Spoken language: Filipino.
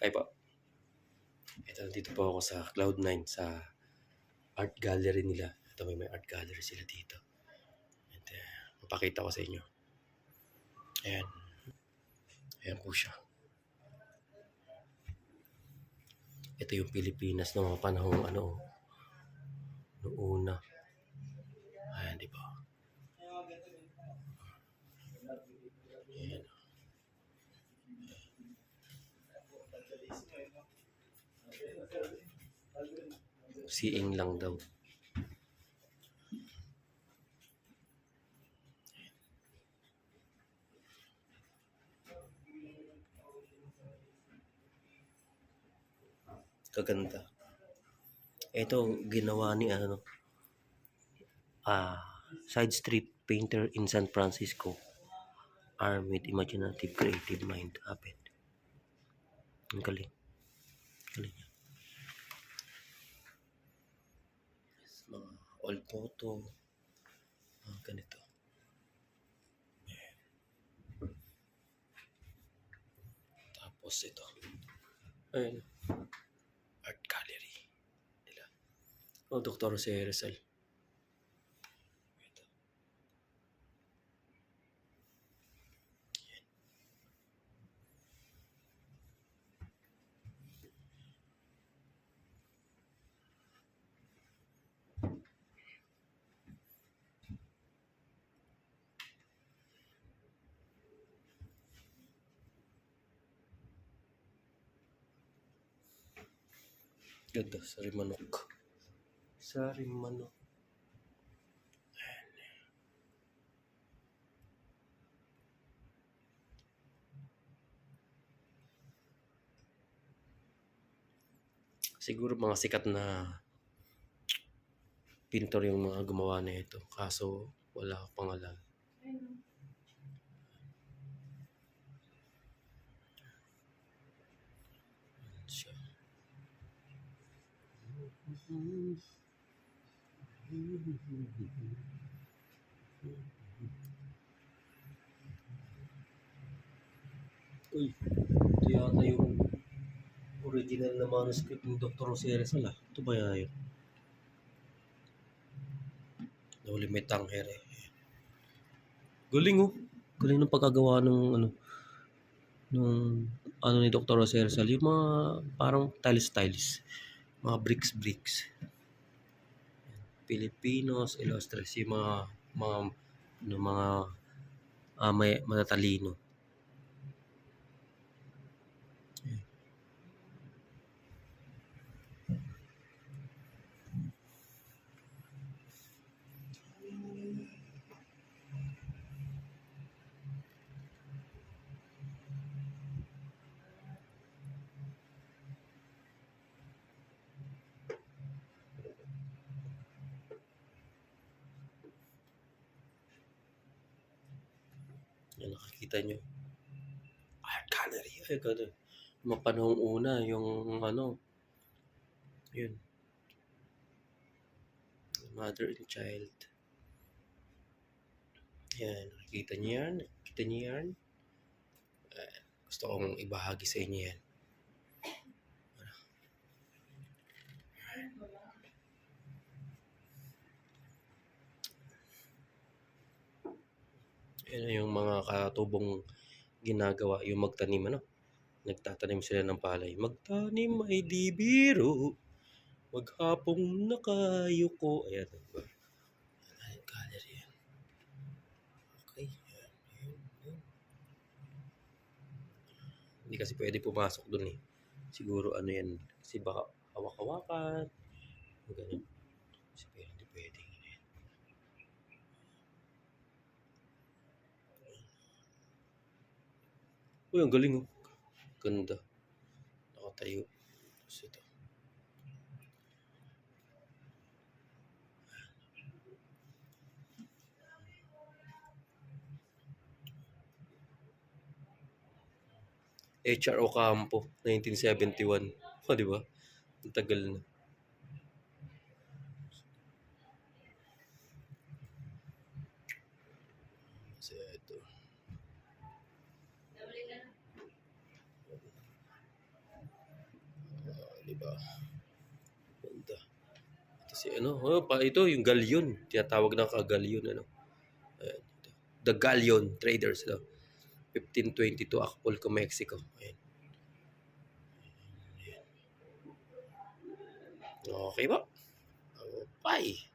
Ay po. Ito, dito po ako sa Cloud9 sa art gallery nila. Ito, may art gallery sila dito. And, mapakita ko sa inyo. Ayan. Ayan po siya. Ito yung Pilipinas ng mga panahong noong una. Ayan, di ba? Ayan. Seeing lang daw. Kaganda. Ito ginawa ni side street painter in San Francisco, armed with imaginative creative mind. Happened. Ang galing. Galing niya. Yes, mga old photo. Ganito. Tapos ito. Ayun. Art gallery nila. Dr. Jose Rizal. Ito. Ganda, Sarimanok. Sarimanok. Siguro mga sikat na pintor yung mga gumawa na ito. Kaso wala pangalan. Siya. Uy, ito yata yung original na manuscript ng Dr. Jose Rizal. Ito ba yun? Naulimit ang here. Galing Galing ng pagkagawa ng ni Dr. Jose Rizal. Yung mga parang tiles. Mga bricks. Filipinos, illustrious, yung mga may matatalino. Yan, nakikita nyo. Art gallery. Ay, gano'n. Mga panahong una, yung yun. Mother and child. Yan, nakikita nyo yan. Nakikita nyo yan. Gusto kong ibahagi sa inyo yan. Yan yung mga katubong ginagawa, yung magtanim, nagtatanim sila ng palay. Magtanim ay di biro, maghapong nakayuko. Ayan, diba? Ayan, gallery yan. Okay, ayan. Hindi kasi pwede pumasok dun siguro yan, kasi baka hawak-hawakan, ganyan. Kasi hindi pwede. Uy, ang galing Ganda. Nakatayo. Tapos ito. H.R. Ocampo, 1971. Di ba? Ang tagal na. Kasi ito. Diba? Ganda. Ito si ano, ito yung galleon. Tinatawag na kagalleon, ano. Ayan. The Galleon Traders, no? 1522 Acapulco, Mexico. Ayan. Okay ba? Okay.